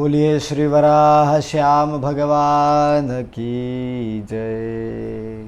बोलिए श्री वराह श्याम भगवान की जय।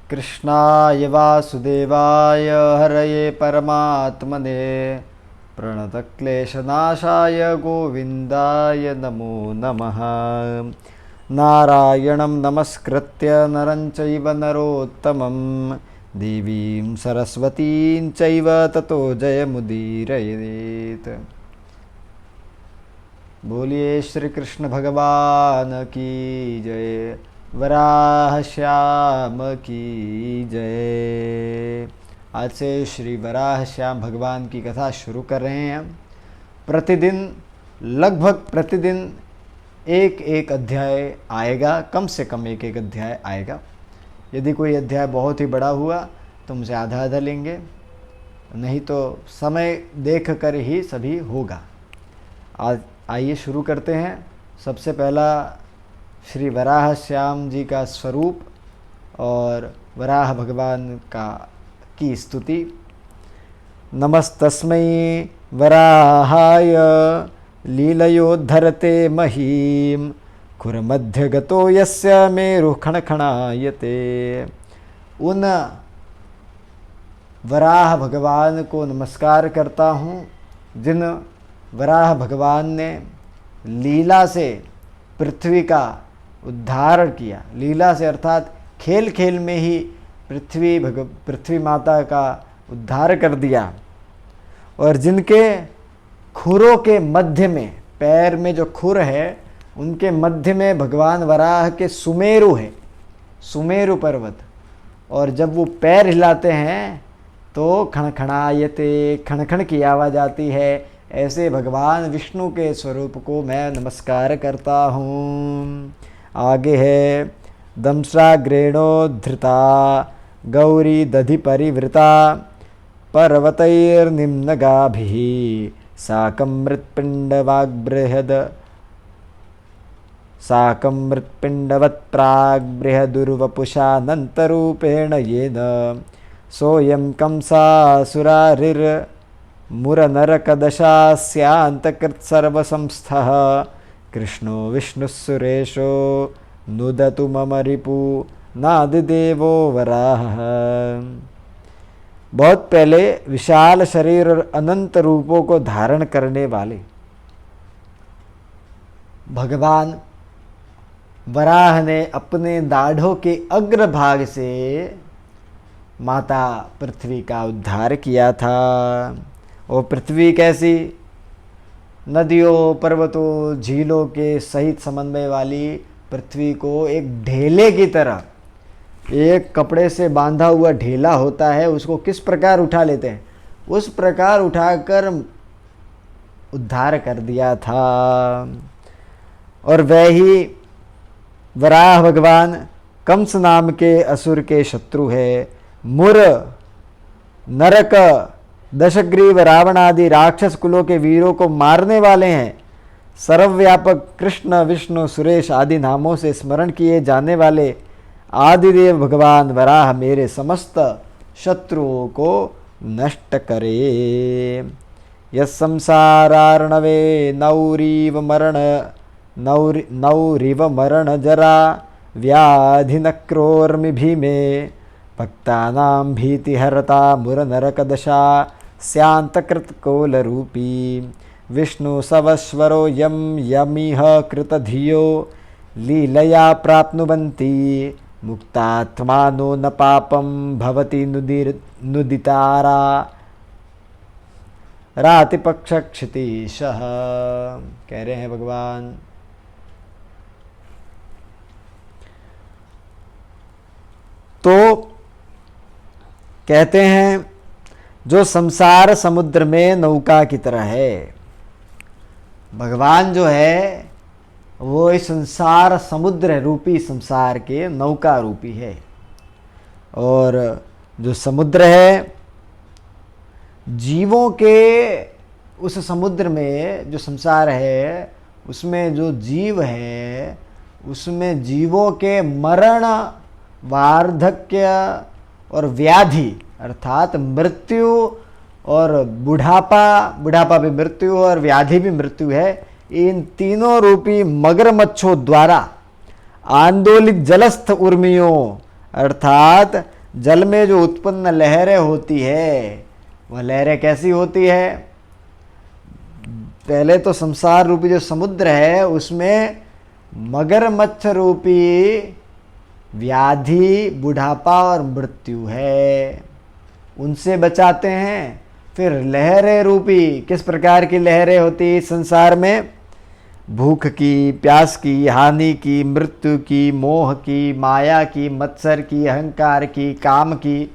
कृष्णाय वासुदेवाय हरये परमात्मने प्रणतक्लेशनाशाय गोविन्दाय नमो नमः। नारायणं नमस्कृत्य नरं चैव नरोत्तमं देवीं सरस्वतीं चैव ततो जयमुदीरयेत्। बोलिए श्री कृष्ण भगवान की जय। वराह श्याम की जय। आज से श्री वराह श्याम भगवान की कथा शुरू कर रहे हैं हम। प्रतिदिन लगभग प्रतिदिन एक एक अध्याय आएगा, कम से कम एक एक अध्याय आएगा। यदि कोई अध्याय बहुत ही बड़ा हुआ तो हमसे आधा आधा लेंगे, नहीं तो समय देख कर ही सभी होगा। आज आइए शुरू करते हैं। सबसे पहला श्री वराह श्याम जी का स्वरूप और वराह भगवान की स्तुति। नमस्तस्मै वराहाय लीलयोद्धरते महीं खुरमध्यगतो यस्य मेरुः खणखणायते। उन वराह भगवान को नमस्कार करता हूँ जिन वराह भगवान ने लीला से पृथ्वी का उद्धार किया। लीला से अर्थात खेल खेल में ही पृथ्वी माता का उद्धार कर दिया। और जिनके खुरों के मध्य में, पैर में जो खुर है उनके मध्य में भगवान वराह के सुमेरु है, सुमेरु पर्वत। और जब वो पैर हिलाते हैं तो खणखणायते, खणखण की आवाज़ आती है। ऐसे भगवान विष्णु के स्वरूप को मैं नमस्कार करता हूँ। आगे है दंश्राग्रेणोद्धृता गौरी दधि परिवृता पर्वतैर्निम्नगाभिः साकं मृत्पिण्डवत्प्राग्बृहदुर्वपुषानन्तरूपेण येन सोऽयं कंसासुरारिर्मुरनरकदशास्यान्तकृत्सर्वसंस्थः कृष्णो विष्णुः सुरेशो नुदतु मम रिपु नादिदेवो वराहः। बहुत पहले विशाल शरीर और अनंत रूपों को धारण करने वाले भगवान वराह ने अपने दाढ़ों के अग्रभाग से माता पृथ्वी का उद्धार किया था। और पृथ्वी कैसी? नदियों, पर्वतों, झीलों के सहित समन्वय वाली पृथ्वी को एक ढेले की तरह, एक कपड़े से बांधा हुआ ढेला होता है, उसको किस प्रकार उठा लेते हैं, उस प्रकार उठाकर उद्धार कर दिया था। और वह ही वराह भगवान कंस नाम के असुर के शत्रु है। मुर, नरक, दशग्रीव, रावण आदि राक्षस कुलों के वीरों को मारने वाले हैं। सर्वव्यापक कृष्ण, विष्णु, सुरेश आदि नामों से स्मरण किए जाने वाले आदिदेव भगवान वराह मेरे समस्त शत्रुओं को नष्ट करे। यत्संसारार्णवे नौरिव मरण जरा व्याधि नक्रोर्मि भीमे भक्तानां भीतिहरता मुरनरकदशा स्यान्तकृतकोलरूपी विष्णु सवस्वरो यम यमिह कृतधियो लीलया प्राप्नुवन्ति मुक्तात्मानो न पापं भवति नुदितारा रातिपक्षक्षितीशः। कह रहे हैं भगवान तो कहते हैं जो संसार समुद्र में नौका की तरह है, भगवान जो है वो इस संसार समुद्र रूपी संसार के नौका रूपी है। और जो समुद्र है, जीवों के उस समुद्र में जो संसार है उसमें जो जीव है उसमें जीवों के मरण, वार्धक्य और व्याधि अर्थात मृत्यु और बुढ़ापा भी मृत्यु और व्याधि भी मृत्यु है। इन तीनों रूपी मगरमच्छों द्वारा आंदोलित जलस्थ उर्मियों अर्थात जल में जो उत्पन्न लहरें होती है, वह लहरें कैसी होती है? पहले तो संसार रूपी जो समुद्र है उसमें मगरमच्छ रूपी व्याधि, बुढ़ापा और मृत्यु है, उनसे बचाते हैं। फिर लहरें रूपी, किस प्रकार की लहरें होती संसार में? भूख की, प्यास की, हानि की, मृत्यु की, मोह की, माया की, मत्सर की, अहंकार की, काम की,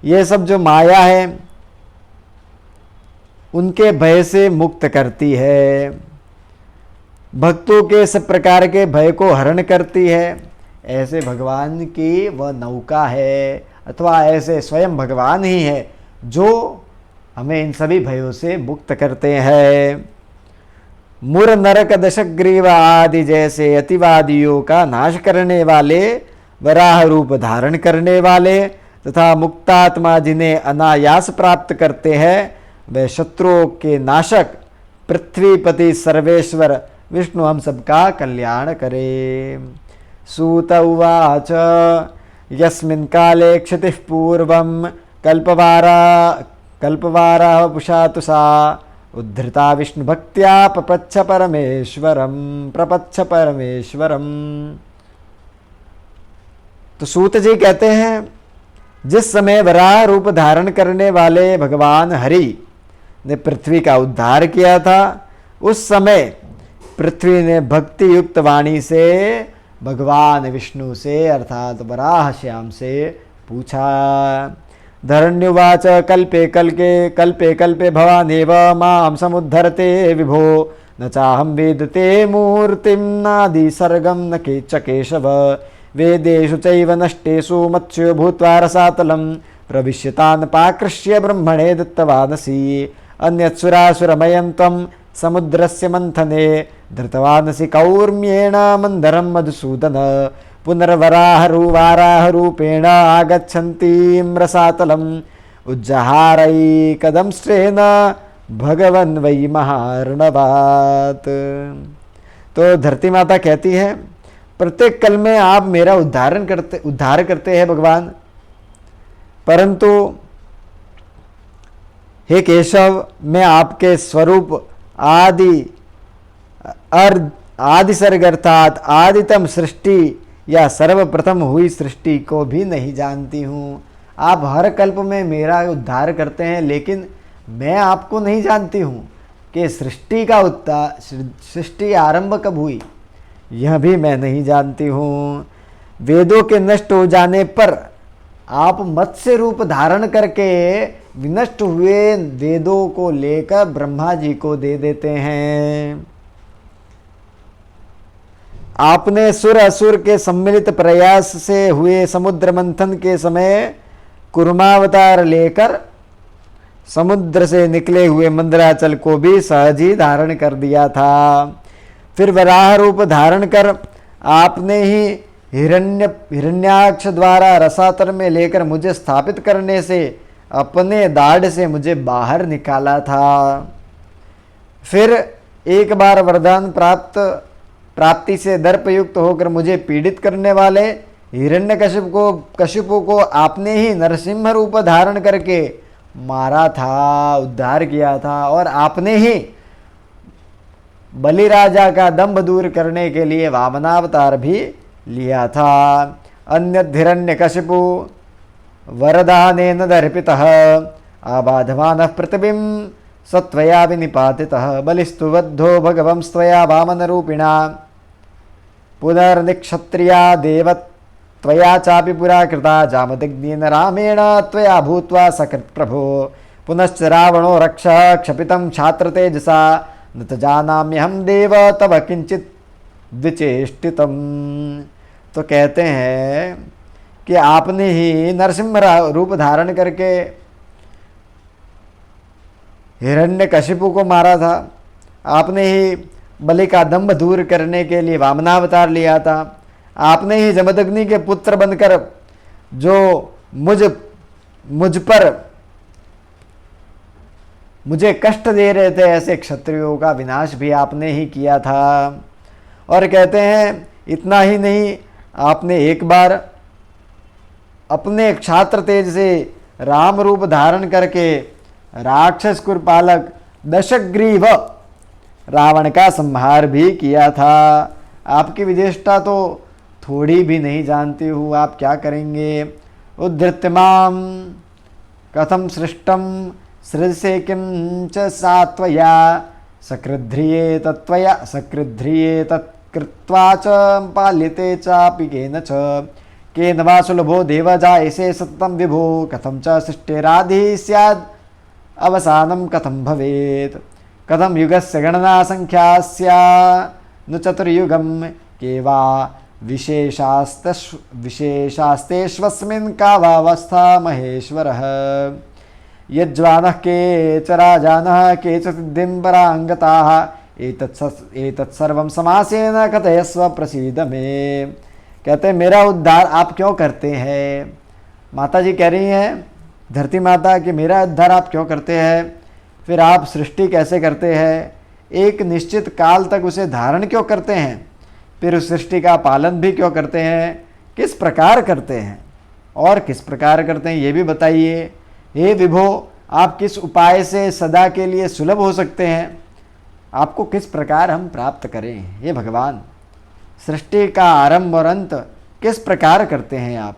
ये सब जो माया है उनके भय से मुक्त करती है। भक्तों के सब प्रकार के भय को हरण करती है। ऐसे भगवान की वह नौका है, अथवा ऐसे स्वयं भगवान ही है जो हमें इन सभी भयों से मुक्त करते हैं। मुर नरक दशग्रीव आदि जैसे अतिवादियों का नाश करने वाले, वराह रूप धारण करने वाले तथा मुक्तात्मा जिन्हें अनायास प्राप्त करते हैं, वे शत्रुओं के नाशक पृथ्वीपति सर्वेश्वर विष्णु हम सबका कल्याण करे। सूत उवाच यस्मिन् काले क्षितिः पूर्वं कल्पवारा पुषातु सा उद्धृता विष्णु भक्त्या प्रपच्छ परमेश्वरम। तो सूत जी कहते हैं, जिस समय वराह रूप धारण करने वाले भगवान हरि ने पृथ्वी का उद्धार किया था, उस समय पृथ्वी ने भक्ति युक्त वाणी से भगवान विष्णु से अर्थात वराह श्याम से पूछा। धरण्युवाच कल्पे कल्पे भवानेव मां समुद्धरते विभो, न चाहं वेदते मूर्तिं नादि सर्गं न च केशव। वेदेषु चैव नष्टेषु मत्स्यो भूत्वा रसातलं, प्रविश्यतान् पाकृष्य ब्रह्मणे दत्तवानसि। अन्यत्सुरासुरमयं त्वं समुद्रस्य मन्थने, धृतवानसि कौर्म्येण मन्दरं मधुसूदन। पुनर्वराहरूपेण आगच्छन्तीं रसातलम्, उज्जहारैकदंष्ट्रेण भगवन् वै महार्णवात्। तो धरती माता कहती है, प्रत्येक कल में आप मेरा उद्धार करते हैं भगवान, परंतु हे केशव, मैं आपके स्वरूप आदि सर्ग अर्थात आदितम सृष्टि या सर्वप्रथम हुई सृष्टि को भी नहीं जानती हूँ। आप हर कल्प में मेरा उद्धार करते हैं, लेकिन मैं आपको नहीं जानती हूँ कि सृष्टि आरंभ कब हुई, यह भी मैं नहीं जानती हूँ। वेदों के नष्ट हो जाने पर आप मत्स्य रूप धारण करके विनष्ट हुए वेदों को लेकर ब्रह्मा जी को दे देते हैं। आपने सुर असुर के सम्मिलित प्रयास से हुए समुद्र मंथन के समय कुर्मावतार लेकर समुद्र से निकले हुए मंदराचल को भी सहज ही धारण कर दिया था। फिर वराह रूप धारण कर आपने ही हिरण्याक्ष द्वारा रसातल में लेकर मुझे स्थापित करने से अपने दाढ़ से मुझे बाहर निकाला था। फिर एक बार वरदान प्राप्ति से दर्पयुक्त होकर मुझे पीड़ित करने वाले हिरण्यकशिपु को आपने ही नरसिंह रूप धारण करके मारा था, उद्धार किया था। और आपने ही बलि राजा का दंभ दूर करने के लिए वामनावतार भी लिया था। अन्यद् हिरण्यकशिपु वरदानेन दर्पितः आबाधमानः पृथिवीं सत्वया विनिपातितः, बलिस्तु बद्धो भगवंस्त्वया वामनरूपिणा, पुनर्निक्षत्रिया देव त्वया चापि पुरा कृता, जामदग्नेन रामेण त्वया भूत्वा सकृत् प्रभो, पुनश्च रावणो रक्षः क्षपितं छात्रतेजसा, न त जानाम्यहं देव तव किंचित द्विचेष्टितम्। तो कहते हैं कि आपने ही नरसिंह रूप धारण करके हिरण्यकशिपु को मारा था। आपने ही बलि का दंभ दूर करने के लिए वामनावतार लिया था। आपने ही जमदग्नि के पुत्र बनकर जो मुझ पर मुझे कष्ट दे रहे थे, ऐसे क्षत्रियों का विनाश भी आपने ही किया था। और कहते हैं इतना ही नहीं, आपने एक बार अपने क्षात्र तेज से राम रूप धारण करके राक्षस कुरपालक दशग्रीव रावण का संहार भी किया था। आपकी विदेशता तो थोड़ी भी नहीं जानती हूँ, आप क्या करेंगे। उद्धृत्यमाम कथम सृष्टम सृजसे किं च सात्वया सकृध्रिये तत्वया सकृध्रिये तत्कृत्वा च पाल्यते चापि केन वा सुलभो देवजा ऐसे सततं विभो कथं च सृष्टिरादि स्याद् अवसानं कथं भवेत् कथं युगस्य गणना संख्यास्या नु चतुर्युगं के वा विशेषास्तेष्वस्मिन् का वावस्था महेश्वरः यज्वानः के च राजानः के च सिद्धिं पराङ्गताः एतत्सर्वं समासेन कथयस्व प्रसीद मे। कहते हैं मेरा उद्धार आप क्यों करते हैं। माता जी कह रही हैं धरती माता कि मेरा उद्धार आप क्यों करते हैं, फिर आप सृष्टि कैसे करते हैं, एक निश्चित काल तक उसे धारण क्यों करते हैं, फिर उस सृष्टि का पालन भी क्यों करते हैं, किस प्रकार करते हैं और किस प्रकार करते हैं ये भी बताइए। हे विभो, आप किस उपाय से सदा के लिए सुलभ हो सकते हैं, आपको किस प्रकार हम प्राप्त करें। हे भगवान, सृष्टि का आरंभ और अंत किस प्रकार करते हैं आप।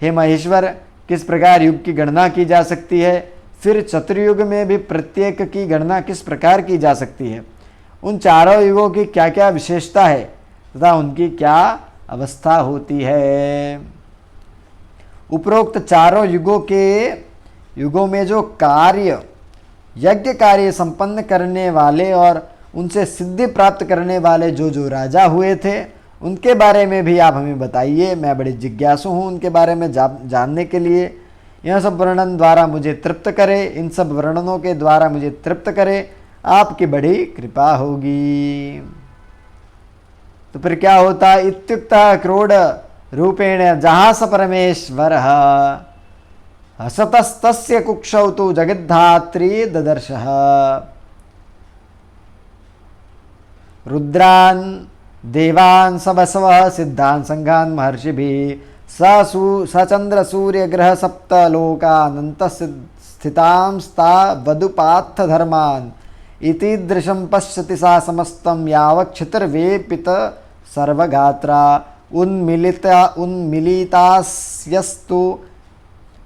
हे महेश्वर, किस प्रकार युग की गणना की जा सकती है, फिर चतुर्युग में भी प्रत्येक की गणना किस प्रकार की जा सकती है, उन चारों युगों की क्या क्या विशेषता है तथा उनकी क्या अवस्था होती है। उपरोक्त चारों युगों में जो कार्य यज्ञ कार्य संपन्न करने वाले और उनसे सिद्धि प्राप्त करने वाले जो राजा हुए थे उनके बारे में भी आप हमें बताइए। मैं बड़ी जिज्ञासु हूँ उनके बारे में जानने के लिए। यह सब वर्णन द्वारा मुझे तृप्त करे, इन सब वर्णनों के द्वारा मुझे तृप्त करे, आपकी बड़ी कृपा होगी। तो फिर क्या होता, इत्युक्तः क्रोड रूपेण जहाँ स परमेश्वर हसतस्तस्य कुक्षौ तु जगद्धात्री ददर्शः रुद्रान् देवान् सवसवः सिद्धान् संघान् महर्षिभिः स चंद्र सूर्य ग्रह सप्त लोकानंत स्थितांस्ता वदुपात्थ धर्मान् इतीदृशं पश्यति सा समस्तं यावक्षितिर्वेपित सर्वगात्रा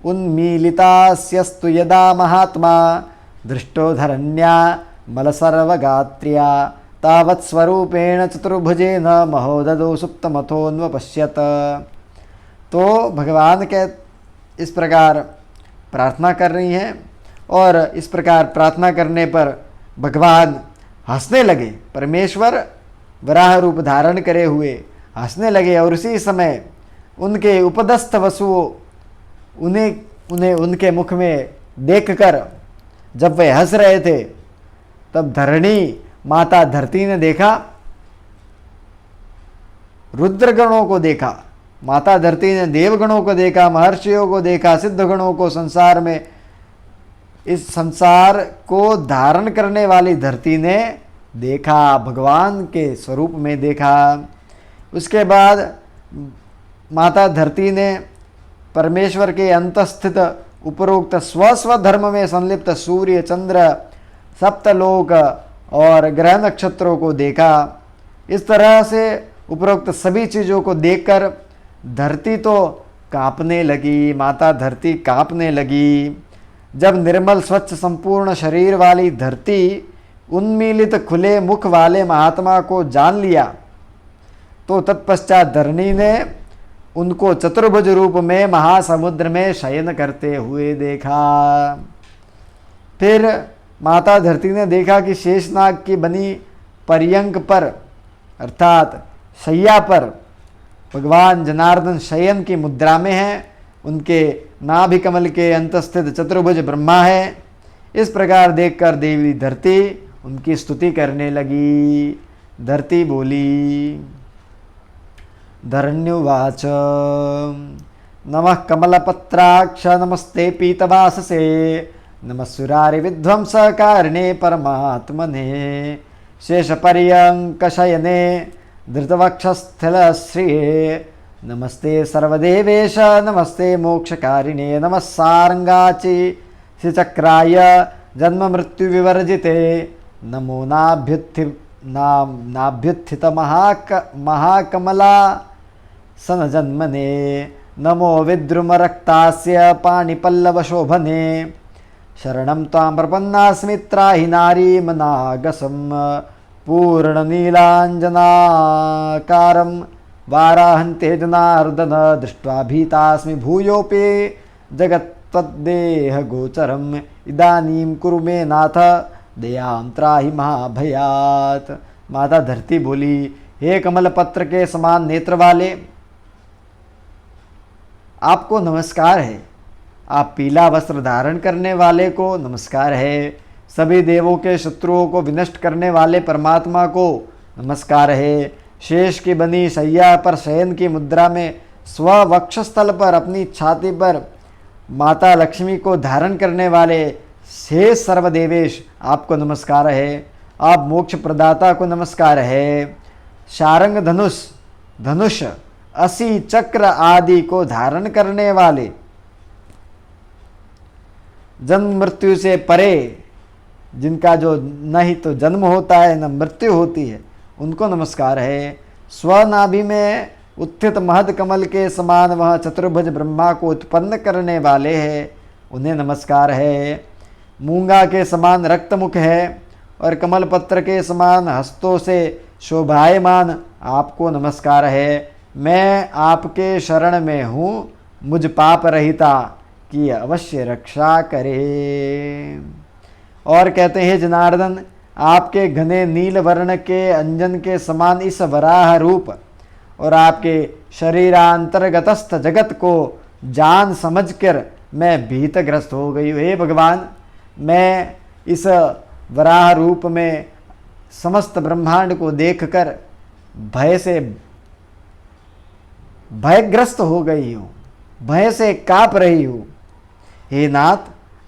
उन्मीलितास्यस्तु यदा महात्मा दृष्टो धरण्या मलसर्वगात्र्या तावत् स्वरूपेण चतुर्भुजेन महोदधो सुप्तमथोन्वपश्यत। तो भगवान के इस प्रकार प्रार्थना कर रही हैं और इस प्रकार प्रार्थना करने पर भगवान हंसने लगे। परमेश्वर वराह रूप धारण करे हुए हंसने लगे और उसी समय उनके उपदस्थ वसुओं उन्हें उनके मुख में देखकर जब वे हंस रहे थे तब धरणी माता धरती ने देखा, रुद्रगणों को देखा, माता धरती ने देवगणों को देखा, महर्षियों को देखा, सिद्धगणों को, संसार में इस संसार को धारण करने वाली धरती ने देखा, भगवान के स्वरूप में देखा। उसके बाद माता धरती ने परमेश्वर के अंतस्थित उपरोक्त स्वस्व धर्म में संलिप्त सूर्य चंद्र सप्तलोक और ग्रह नक्षत्रों को देखा। इस तरह से उपरोक्त सभी चीज़ों को देखकर धरती तो कांपने लगी, माता धरती कांपने लगी। जब निर्मल स्वच्छ संपूर्ण शरीर वाली धरती उन्मीलित खुले मुख वाले महात्मा को जान लिया तो तत्पश्चात धरणी ने उनको चतुर्भुज रूप में महासमुद्र में शयन करते हुए देखा। फिर माता धरती ने देखा कि शेषनाग की बनी पर्यंक पर अर्थात शैया पर भगवान जनार्दन शयन की मुद्रा में हैं, उनके नाभि कमल के अंतस्थित चतुर्भुज ब्रह्मा है। इस प्रकार देखकर देवी धरती उनकी स्तुति करने लगी। धरती बोली, धरण्युवाच नमः कमलपत्राक्ष नमस्ते पीतवाससे नमः सुरारि विध्वंसकारिणे परमात्मने शेषपर्यङ्कशयने धृतवक्षस्थलश्रिये नमस्ते सर्वदेवेश नमस्ते मोक्षकारिणे नमः सारंगाचि श्रीचक्राय जन्म मृत्यु विवर्जिते नमो नाभ्युत्थित महाकमला सनजन्मने नमो विद्रुमरक्तास्य पाणिपल्लवशोभने शरणं त्वां प्रपन्नास्मि त्राहि नारीमनागसं पूर्णनीलाञ्जनाकारं वाराहन्ते जनार्दन दृष्ट्वा भीतास्मि भूयोऽपि जगत्त्वद्देहगोचरम् इदानीं कुरु मे नाथ दयां त्राहि महाभयात्। माता धरती बोली, हे कमल पत्र के समान नेत्र वाले, आपको नमस्कार है। आप पीला वस्त्र धारण करने वाले को नमस्कार है। सभी देवों के शत्रुओं को विनष्ट करने वाले परमात्मा को नमस्कार है। शेष की बनी शैया पर शयन की मुद्रा में स्व वक्षस्थल पर अपनी छाती पर माता लक्ष्मी को धारण करने वाले शेष सर्वदेवेश आपको नमस्कार है। आप मोक्ष प्रदाता को नमस्कार है। शारंग धनुष असी चक्र आदि को धारण करने वाले, जन्म मृत्यु से परे, जिनका जो न ही तो जन्म होता है न मृत्यु होती है, उनको नमस्कार है। स्वनाभि में उत्थित महद कमल के समान वह चतुर्भुज ब्रह्मा को उत्पन्न करने वाले हैं, उन्हें नमस्कार है। मूंगा के समान रक्तमुख है और कमल पत्र के समान हस्तों से शोभायमान आपको नमस्कार है। मैं आपके शरण में हूँ, मुझ पाप रहिता की अवश्य रक्षा करे। और कहते हैं, जनार्दन आपके घने नील वर्ण के अंजन के समान इस वराह रूप और आपके शरीरांतर्गतस्थ जगत को जान समझकर मैं भीतग्रस्त हो गई हूँ। हे भगवान, मैं इस वराह रूप में समस्त ब्रह्मांड को देखकर भय से भयग्रस्त हो गई हूँ, भय से काँप रही हूँ। हे नाथ,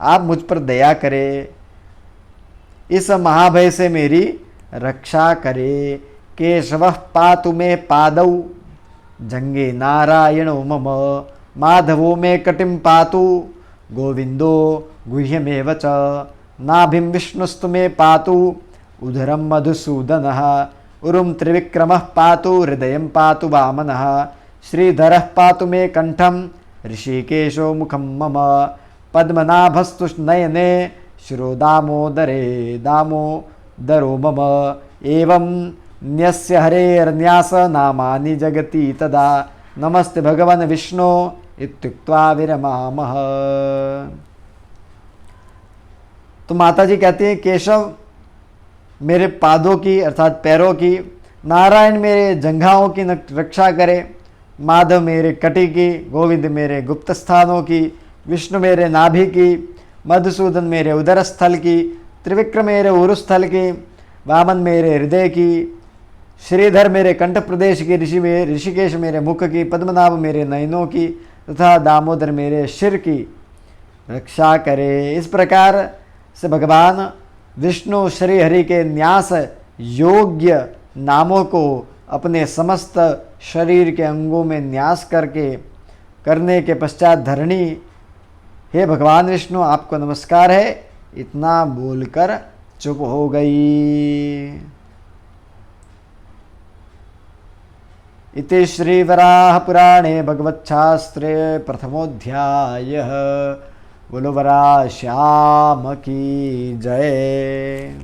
आप मुझ पर दया करें, इस महाभय से मेरी रक्षा करे। केशवः पातु मे पादौ जंगे नारायणो मम माधवो मे कटिं पातु गोविंदो गुह्यमेव च नाभिं विष्णुस्तु मे पातु उदरं मधुसूदनः उरुं त्रिविक्रमः पातु हृदयं पातु वामनः श्रीधरः पातु मे कंठं ऋषिकेशो मुखं मम पद्मनाभस्तु नयने शिरो दामोदरे दामोदरो मम एवं न्यस्य हरेर्न्यास नामानि जगति तदा नमस्ते भगवन् विष्णु इत्युक्त्वा विरमामः। तो माता जी कहती हैं, केशव मेरे पादों की अर्थात पैरों की, नारायण मेरे जंघाओं की रक्षा करे, माधव मेरे कटी की, गोविंद मेरे गुप्त स्थानों की, विष्णु मेरे नाभि की, मधुसूदन मेरे उदर स्थल की, त्रिविक्रम मेरे उरुस्थल की, वामन मेरे हृदय की, श्रीधर मेरे कंठ प्रदेश की, ऋषिकेश मेरे मुख की, पद्मनाभ मेरे नयनों की तथा दामोदर मेरे सिर की रक्षा करे। इस प्रकार से भगवान विष्णु श्री हरि के न्यास योग्य नामों को अपने समस्त शरीर के अंगों में न्यास करने के पश्चात धरणी, हे भगवान विष्णु आपको नमस्कार है, इतना बोलकर चुप हो गई। इति श्रीवराह पुराणे भगवच्छास्त्रे प्रथमोऽध्यायः। बोलो वराह श्याम की जय।